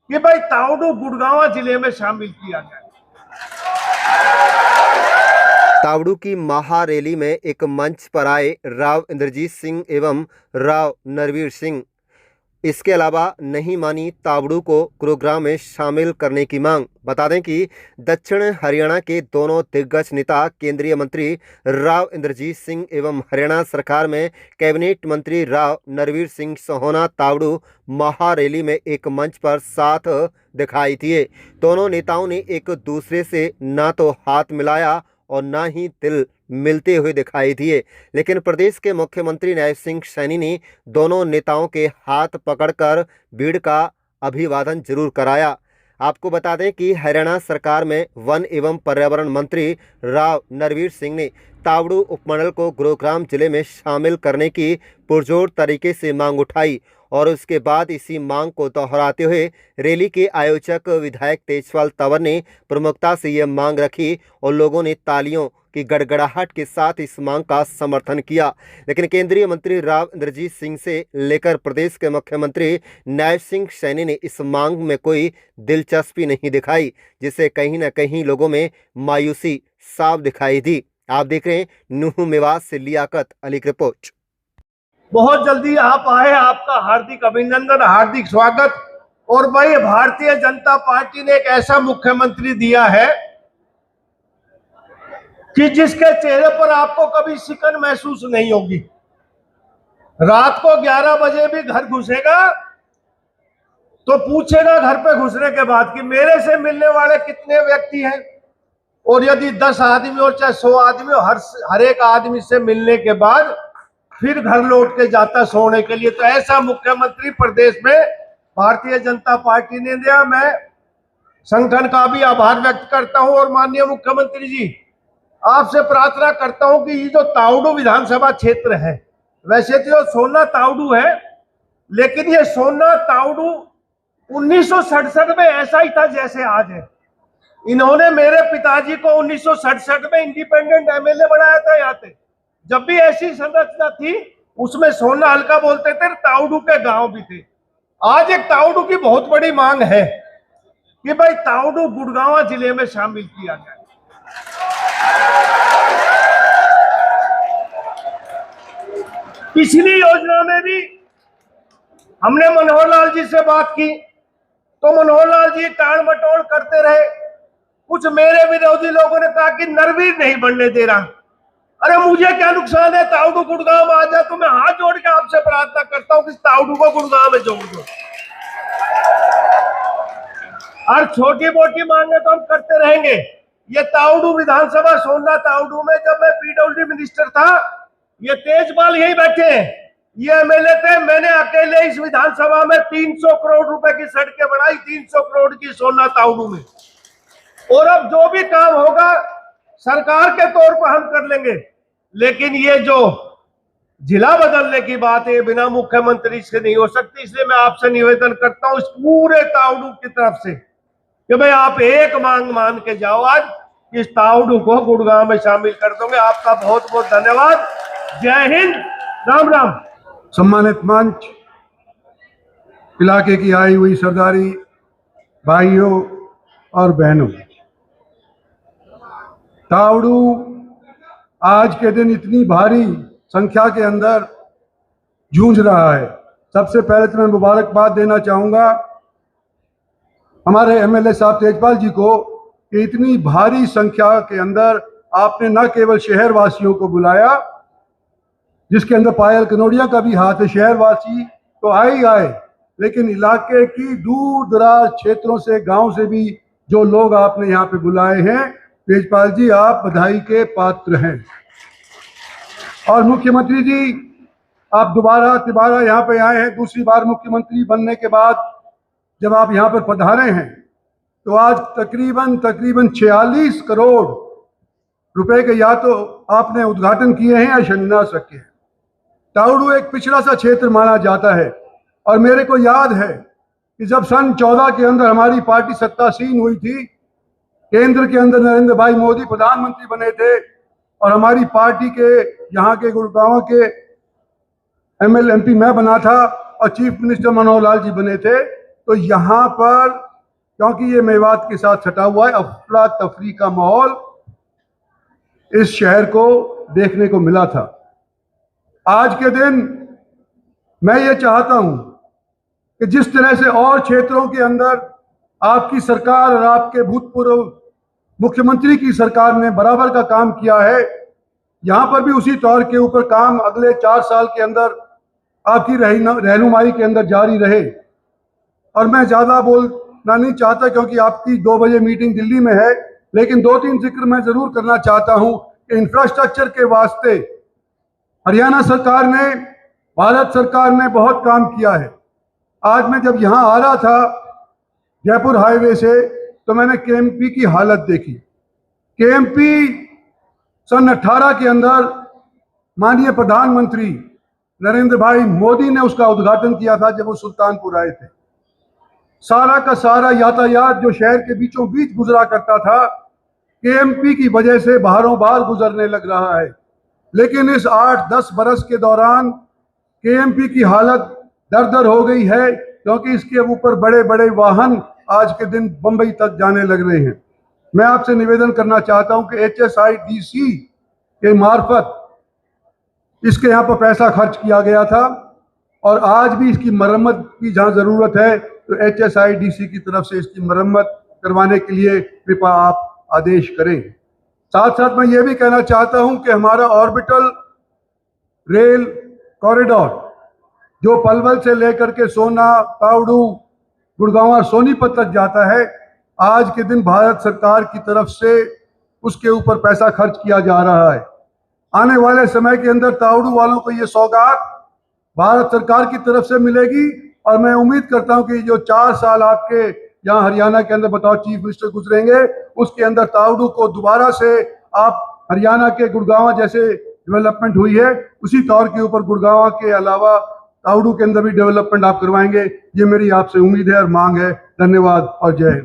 कि भाई तावड़ू गुड़गांव जिले में शामिल किया जाए। तावड़ू की महा रैली में एक मंच पर आए राव इंद्रजीत सिंह एवं राव नरवीर सिंह। इसके अलावा नहीं मानी तावड़ू को गुरुग्राम में शामिल करने की मांग। बता दें कि दक्षिण हरियाणा के दोनों दिग्गज नेता केंद्रीय मंत्री राव इंद्रजीत सिंह एवं हरियाणा सरकार में कैबिनेट मंत्री राव नरवीर सिंह सोहोना तावड़ू महारैली में एक मंच पर साथ दिखाई दिए। दोनों नेताओं ने एक दूसरे से ना तो हाथ मिलाया और ना ही दिल मिलते हुए दिखाई दिए, लेकिन प्रदेश के मुख्यमंत्री नैब सिंह सैनी ने दोनों नेताओं के हाथ पकड़कर भीड़ का अभिवादन जरूर कराया। आपको बता दें कि हरियाणा सरकार में वन एवं पर्यावरण मंत्री राव नरवीर सिंह ने तावड़ू उपमंडल को गुरुग्राम जिले में शामिल करने की पुरजोर तरीके से मांग उठाई और उसके बाद इसी मांग को दोहराते हुए रैली के आयोजक विधायक तेजपाल तंवर ने प्रमुखता से यह मांग रखी और लोगों ने तालियों की गड़गड़ाहट के साथ इस मांग का समर्थन किया। लेकिन केंद्रीय मंत्री राव इंद्रजीत सिंह से लेकर प्रदेश के मुख्यमंत्री नैब सिंह सैनी ने इस मांग में कोई दिलचस्पी नहीं दिखाई, जिससे कहीं न कहीं लोगों में मायूसी साफ दिखाई दी। आप देख रहे हैं नुह मेवात से लियाकत अली की रिपोर्ट। बहुत जल्दी आप आए, आपका हार्दिक अभिनंदन, हार्दिक स्वागत। और भाई भारतीय जनता पार्टी ने एक ऐसा मुख्यमंत्री दिया है कि जिसके चेहरे पर आपको कभी शिकन महसूस नहीं होगी। रात को 11 बजे भी घर घुसेगा तो पूछेगा घर पे घुसने के बाद कि मेरे से मिलने वाले कितने व्यक्ति हैं, और यदि 10 आदमी और चाहे 100 आदमी हो, हर एक आदमी से मिलने के बाद फिर घर लौट के जाता सोने के लिए। तो ऐसा मुख्यमंत्री प्रदेश में भारतीय जनता पार्टी ने दिया। मैं संगठन का भी आभार व्यक्त करता हूं और माननीय मुख्यमंत्री जी आपसे प्रार्थना करता हूं कि ये जो तावड़ू विधानसभा क्षेत्र है, वैसे तो सोना तावड़ू है, लेकिन ये सोना तावड़ू 1967 में ऐसा ही था जैसे आज है। इन्होंने मेरे पिताजी को 1967 में इंडिपेंडेंट एमएलए बनाया था। यहाँ पे जब भी ऐसी संरचना थी उसमें सोना हल्का बोलते थे, तावड़ू के गांव भी थे। आज एक तावड़ू की बहुत बड़ी मांग है कि भाई तावड़ू गुड़गांव जिले में शामिल किया जाए। पिछली योजना में भी हमने मनोहर लाल जी से बात की तो मनोहर लाल जी टाल मटोल करते रहे। कुछ मेरे विरोधी लोगों ने कहा कि नरवीर नहीं बनने दे रहा। अरे मुझे क्या नुकसान है, तावड़ू गुड़गांव में आ जाए। तो मैं हाथ जोड़ के आपसे प्रार्थना करता हूं कि तावड़ू को गुड़गांव में जोड़ दो। और छोटी मोटी मांगे तो हम करते रहेंगे। ये तावड़ू विधानसभा सोना तावड़ू में जब मैं पीडब्ल्यूडी मिनिस्टर था, ये तेजपाल यही बैठे हैं, ये एमएलए थे। मैंने अकेले इस विधानसभा में 300 करोड़ रुपए की सड़कें बनाई, 300 करोड़ की सोना तावड़ू में। और अब जो भी काम होगा सरकार के तौर पर हम कर लेंगे, लेकिन ये जो जिला बदलने की बात है बिना मुख्यमंत्री से नहीं हो सकती। इसलिए मैं आपसे निवेदन करता हूं इस पूरे तावड़ू की तरफ से कि भाई आप एक मांग मान के जाओ, आज इस तावड़ू को गुड़गांव में शामिल कर दोगे। आपका बहुत बहुत धन्यवाद। जय हिंद, राम राम। सम्मानित मंच, इलाके की आई हुई सरदारी भाइयों और बहनों, तावड़ू आज के दिन इतनी भारी संख्या के अंदर जूझ रहा है। सबसे पहले तो मैं मुबारकबाद देना चाहूँगा हमारे एमएलए साहब तेजपाल जी को कि इतनी भारी संख्या के अंदर आपने न केवल शहर वासियों को बुलाया, जिसके अंदर पायल कनोडिया का भी हाथ है, शहरवासी तो आए, लेकिन इलाके की दूर दराज क्षेत्रों से, गांव से भी जो लोग आपने यहाँ पे बुलाए हैं, तेजपाल जी आप बधाई के पात्र हैं। और मुख्यमंत्री जी आप दोबारा यहाँ पे आए हैं, दूसरी बार मुख्यमंत्री बनने के बाद जब आप यहाँ पर पधारे हैं तो आज तकरीबन 46 करोड़ रुपए के या तो आपने उद्घाटन किए हैं या शिलान्यास रखे हैं। तावड़ू एक पिछड़ा सा क्षेत्र माना जाता है और मेरे को याद है कि जब सन 14 के अंदर हमारी पार्टी सत्तासीन हुई थी, केंद्र के अंदर नरेंद्र भाई मोदी प्रधानमंत्री बने थे और हमारी पार्टी के यहाँ के गुड़गांव के एमएलए एमपी मैं बना था और चीफ मिनिस्टर मनोहर लाल जी बने थे। तो यहाँ पर क्योंकि ये मेवात के साथ सटा हुआ है, अफरा तफरी का माहौल इस शहर को देखने को मिला था। आज के दिन मैं ये चाहता हूं कि जिस तरह से और क्षेत्रों के अंदर आपकी सरकार और आपके भूतपूर्व मुख्यमंत्री की सरकार ने बराबर का काम किया है, यहां पर भी उसी तौर के ऊपर काम अगले 4 साल के अंदर आपकी रहनुमाई के अंदर जारी रहे। और मैं ज्यादा बोलना नहीं चाहता क्योंकि आपकी 2 बजे मीटिंग दिल्ली में है, लेकिन 2-3 जिक्र मैं जरूर करना चाहता हूं कि इंफ्रास्ट्रक्चर के वास्ते हरियाणा सरकार ने, भारत सरकार ने बहुत काम किया है। आज मैं जब यहां आ रहा था जयपुर हाईवे से, तो मैंने केएमपी की हालत देखी। केएमपी सन 18 के अंदर माननीय प्रधानमंत्री नरेंद्र भाई मोदी ने उसका उद्घाटन किया था जब वो सुल्तानपुर आए थे। सारा का सारा यातायात जो शहर के बीचों बीच गुजरा करता था, केएमपी की वजह से बाहरों बाहर गुजरने लग रहा है। लेकिन इस 8-10 बरस के दौरान केएमपी की हालत दर हो गई है, क्योंकि इसके ऊपर बड़े बड़े वाहन आज के दिन बंबई तक जाने लग रहे हैं। मैं आपसे निवेदन करना चाहता हूं कि HSIDC के मार्फत इसके यहाँ पर पैसा खर्च किया गया था और आज भी इसकी मरम्मत की जहाँ जरूरत है तो HSIDC की तरफ से इसकी मरम्मत करवाने के लिए कृपया आप आदेश करें। साथ साथ मैं ये भी कहना चाहता हूं कि हमारा ऑर्बिटल रेल कॉरिडोर जो पलवल से लेकर के सोना, तावड़ू, गुड़गांव और सोनीपत तक जाता है, आज के दिन भारत सरकार की तरफ से उसके ऊपर पैसा खर्च किया जा रहा है। आने वाले समय के अंदर तावड़ू वालों को ये सौगात भारत सरकार की तरफ से मिलेगी और मैं उम्मीद करता हूं कि जो 4 साल आपके यहाँ हरियाणा के अंदर बताओ चीफ मिनिस्टर गुजरेंगे, उसके अंदर तावड़ू को दोबारा से आप हरियाणा के गुड़गांव जैसे डेवलपमेंट हुई है उसी तौर के ऊपर गुड़गांव के अलावा तावड़ू के अंदर भी डेवलपमेंट आप करवाएंगे। ये मेरी आपसे उम्मीद है और मांग है। धन्यवाद और जय हिंद।